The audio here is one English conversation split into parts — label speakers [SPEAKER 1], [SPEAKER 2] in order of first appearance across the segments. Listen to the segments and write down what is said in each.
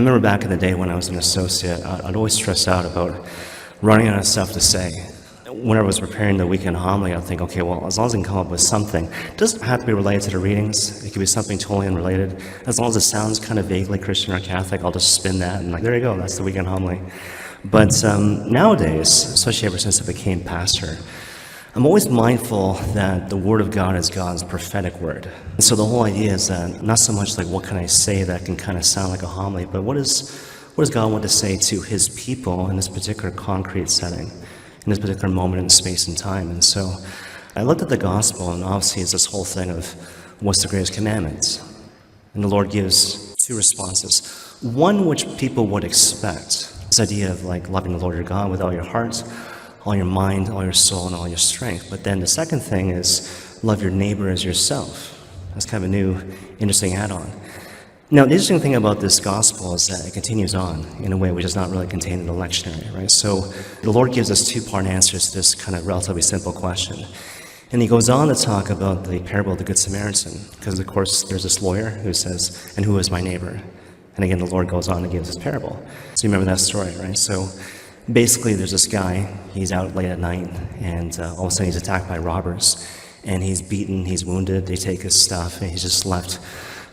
[SPEAKER 1] remember back in the day when I was an associate, I'd always stress out about running out of stuff to say. Whenever I was preparing the weekend homily, I'd think, okay, well, as long as I can come up with something, it doesn't have to be related to the readings. It could be something totally unrelated. As long as it sounds kind of vaguely Christian or Catholic, I'll just spin that and there you go, that's the weekend homily. But nowadays, especially ever since I became pastor, I'm always mindful that the Word of God is God's prophetic word. And so the whole idea is that not so much like what can I say that can kind of sound like a homily, but what does God want to say to His people in this particular concrete setting, in this particular moment in space and time? And so I looked at the gospel, and obviously it's this whole thing of what's the greatest commandment? And the Lord gives two responses. One which people would expect, this idea of like loving the Lord your God with all your heart, all your mind, all your soul, and all your strength. But then the second thing is love your neighbor as yourself. That's kind of a new, interesting add-on. Now, the interesting thing about this gospel is that it continues on in a way which is not really contained in the lectionary, right? So the Lord gives us two-part answers to this kind of relatively simple question. And He goes on to talk about the parable of the Good Samaritan, because of course there's this lawyer who says, and who is my neighbor? And again, the Lord goes on and gives this parable. So you remember that story, right? So basically there's this guy, he's out late at night, and all of a sudden he's attacked by robbers, and he's beaten, he's wounded, they take his stuff, and he's just left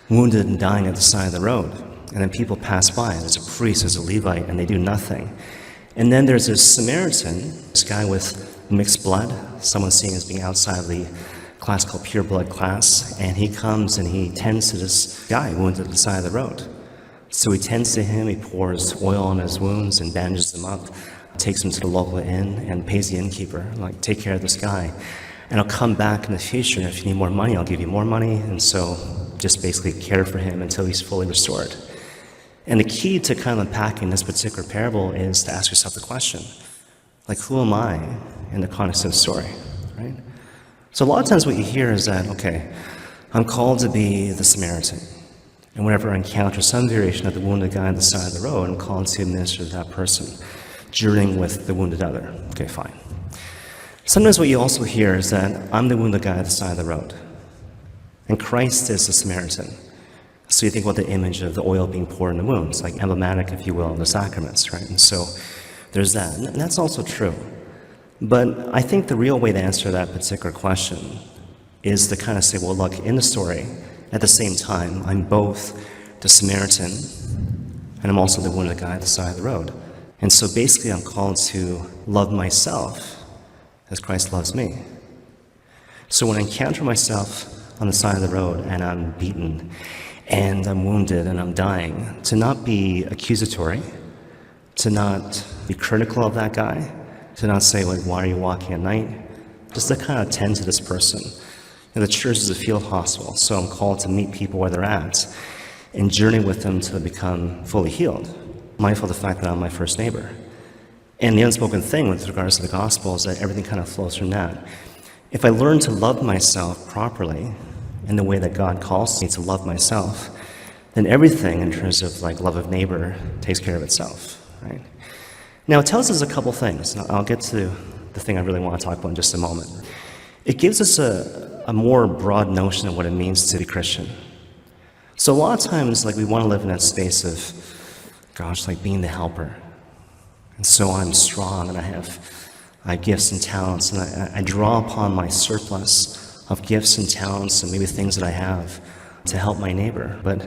[SPEAKER 1] wounded and dying at the side of the road. And then people pass by, there's a priest, there's a Levite, and they do nothing. And then there's this Samaritan, this guy with mixed blood, someone seen as being outside of the class called pure blood class, and he comes and he tends to this guy wounded at the side of the road. So he tends to him, he pours oil on his wounds and bandages them up, takes him to the local inn and pays the innkeeper, like, take care of this guy. And I'll come back in the future, and if you need more money, I'll give you more money. And so just basically care for him until he's fully restored. And the key to kind of unpacking this particular parable is to ask yourself the question, like, who am I in the context of the story, right? So a lot of times what you hear is that, okay, I'm called to be the Samaritan. And whenever I encounter some variation of the wounded guy on the side of the road, I'm called to minister to that person, journeying with the wounded other. Okay, fine. Sometimes what you also hear is that I'm the wounded guy at the side of the road, and Christ is the Samaritan. So you think about the image of the oil being poured in the wounds, like emblematic, if you will, of the sacraments, right? And so there's that, and that's also true. But I think the real way to answer that particular question is to kind of say, well, look, in the story, at the same time, I'm both the Samaritan and I'm also the wounded guy at the side of the road. And so basically I'm called to love myself as Christ loves me. So when I encounter myself on the side of the road and I'm beaten and I'm wounded and I'm dying, to not be accusatory, to not be critical of that guy, to not say, like, why are you walking at night? Just to kind of tend to this person. And the church is a field hospital, so I'm called to meet people where they're at and journey with them to become fully healed, mindful of the fact that I'm my first neighbor. And the unspoken thing with regards to the gospel is that everything kind of flows from that. If I learn to love myself properly in the way that God calls me to love myself, then everything in terms of like love of neighbor takes care of itself, right? Now it tells us a couple things. I'll get to the thing I really want to talk about in just a moment. It gives us a more broad notion of what it means to be Christian. So a lot of times, like, we want to live in that space of, gosh, like being the helper. And so I'm strong and I have gifts and talents, and I draw upon my surplus of gifts and talents and maybe things that I have to help my neighbor. But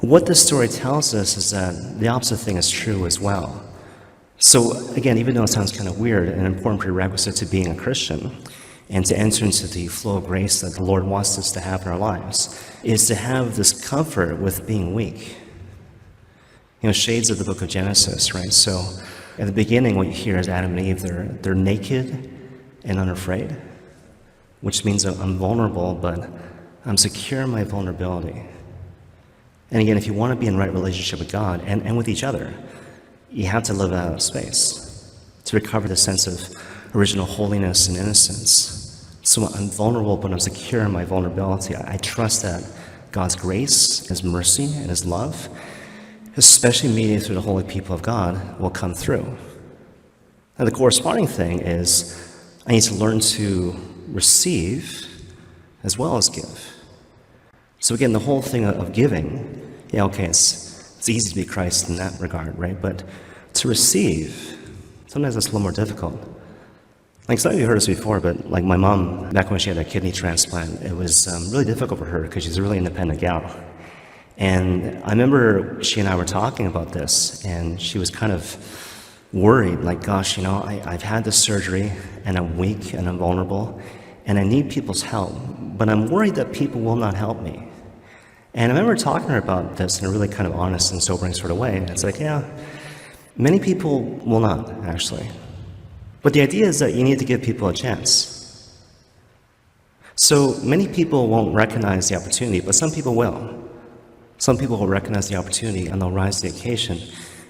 [SPEAKER 1] what this story tells us is that the opposite thing is true as well. So again, even though it sounds kind of weird, an important prerequisite to being a Christian and to enter into the flow of grace that the Lord wants us to have in our lives is to have this comfort with being weak. You know, shades of the book of Genesis, right? So at the beginning, what you hear is Adam and Eve, they're naked and unafraid, which means that I'm vulnerable, but I'm secure in my vulnerability. And again, if you want to be in right relationship with God and with each other, you have to live out of space to recover the sense of original holiness and innocence. So I'm vulnerable, but I'm secure in my vulnerability. I trust that God's grace, His mercy, and His love, especially mediated through the holy people of God, will come through. Now the corresponding thing is I need to learn to receive as well as give. So again, the whole thing of giving, yeah, okay, it's It's easy to be Christ in that regard, right? But to receive, sometimes that's a little more difficult. Like some of you heard this before, but like my mom, back when she had a kidney transplant, it was really difficult for her because she's a really independent gal. And I remember she and I were talking about this, and she was kind of worried, like, gosh, I've had this surgery, and I'm weak, and I'm vulnerable, and I need people's help, but I'm worried that people will not help me. And I remember talking to her about this in a really kind of honest and sobering sort of way, and it's like, yeah, many people will not, actually. But the idea is that you need to give people a chance. So many people won't recognize the opportunity, but some people will. Some people will recognize the opportunity and they'll rise to the occasion.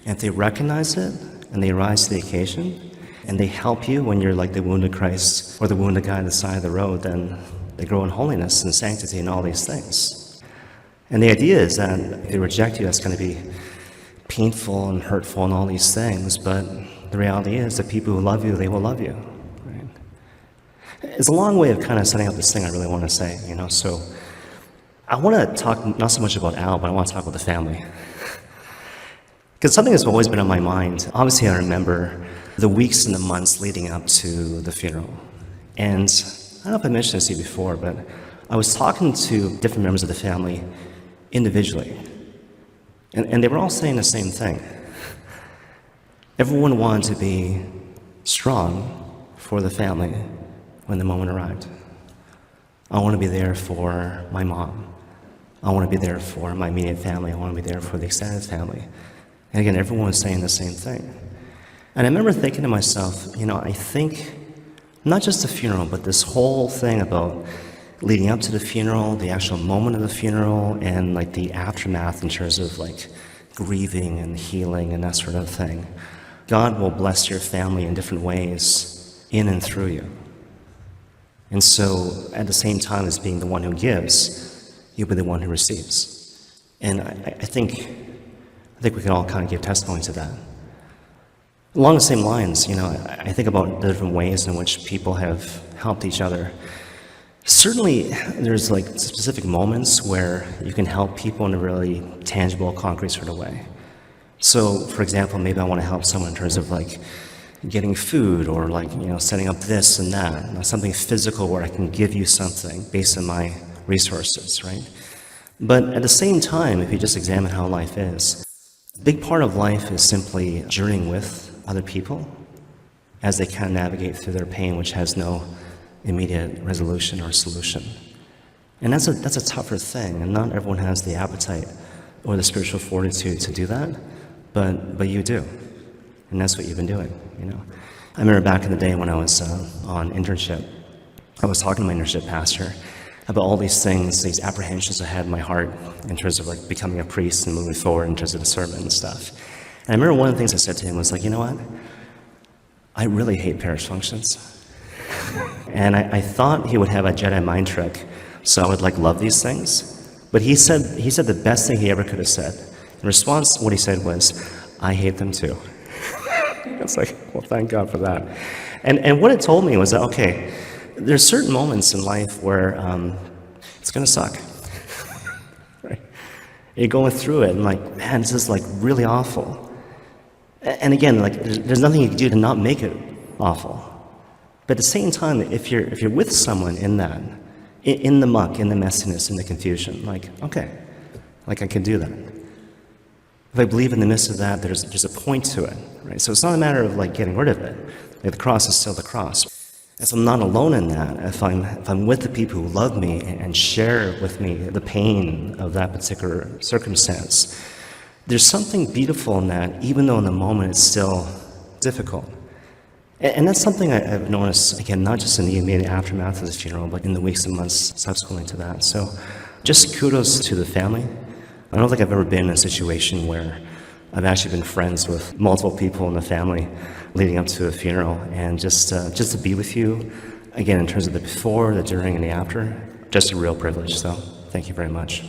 [SPEAKER 1] And if they recognize it and they rise to the occasion and they help you when you're like the wounded Christ or the wounded guy on the side of the road, then they grow in holiness and sanctity and all these things. And the idea is that if they reject you, that's going to be painful and hurtful and all these things. But the reality is that people who love you, they will love you. Right? It's a long way of kind of setting up this thing I really want to say, So I want to talk not so much about Al, but I want to talk about the family. Because something that's always been on my mind, obviously I remember the weeks and the months leading up to the funeral. And I don't know if I mentioned this to you before, but I was talking to different members of the family individually. And they were all saying the same thing. Everyone wanted to be strong for the family when the moment arrived. I want to be there for my mom. I want to be there for my immediate family. I want to be there for the extended family. And again, everyone was saying the same thing. And I remember thinking to myself, I think not just the funeral, but this whole thing about leading up to the funeral, the actual moment of the funeral, and like the aftermath in terms of like grieving and healing and that sort of thing. God will bless your family in different ways in and through you. And so at the same time as being the one who gives, you'll be the one who receives. And I think we can all kind of give testimony to that. Along the same lines, I think about the different ways in which people have helped each other. Certainly, there's like specific moments where you can help people in a really tangible, concrete sort of way. So, for example, maybe I want to help someone in terms of like getting food or like, setting up this and that, something physical where I can give you something based on my resources, right? But at the same time, if you just examine how life is, a big part of life is simply journeying with other people as they kind of navigate through their pain, which has no immediate resolution or solution. And that's a tougher thing, and not everyone has the appetite or the spiritual fortitude to do that, but you do. And that's what you've been doing, I remember back in the day when I was on internship, I was talking to my internship pastor about all these things, these apprehensions I had in my heart in terms of like becoming a priest and moving forward in terms of the sermon and stuff. And I remember one of the things I said to him was like, what? I really hate parish functions. And I thought he would have a Jedi mind trick, so I would like love these things. But he said the best thing he ever could have said. In response, what he said was, I hate them too. It's like, well, thank God for that. And what it told me was that, okay, there's certain moments in life where it's going to suck. Right? You're going through it and like, man, this is like really awful. And again, like there's nothing you can do to not make it awful. But at the same time, if you're with someone in that, in the muck, in the messiness, in the confusion, like, okay, like I can do that. If I believe in the midst of that, there's a point to it, right? So it's not a matter of like getting rid of it. Like, the cross is still the cross. And so I'm not alone in that. If I'm with the people who love me and share with me the pain of that particular circumstance, there's something beautiful in that, even though in the moment it's still difficult. And that's something I've noticed, again, not just in the immediate aftermath of the funeral, but in the weeks and months subsequently to that. So just kudos to the family. I don't think I've ever been in a situation where I've actually been friends with multiple people in the family leading up to a funeral, and just to be with you, again, in terms of the before, the during, and the after, just a real privilege. So thank you very much.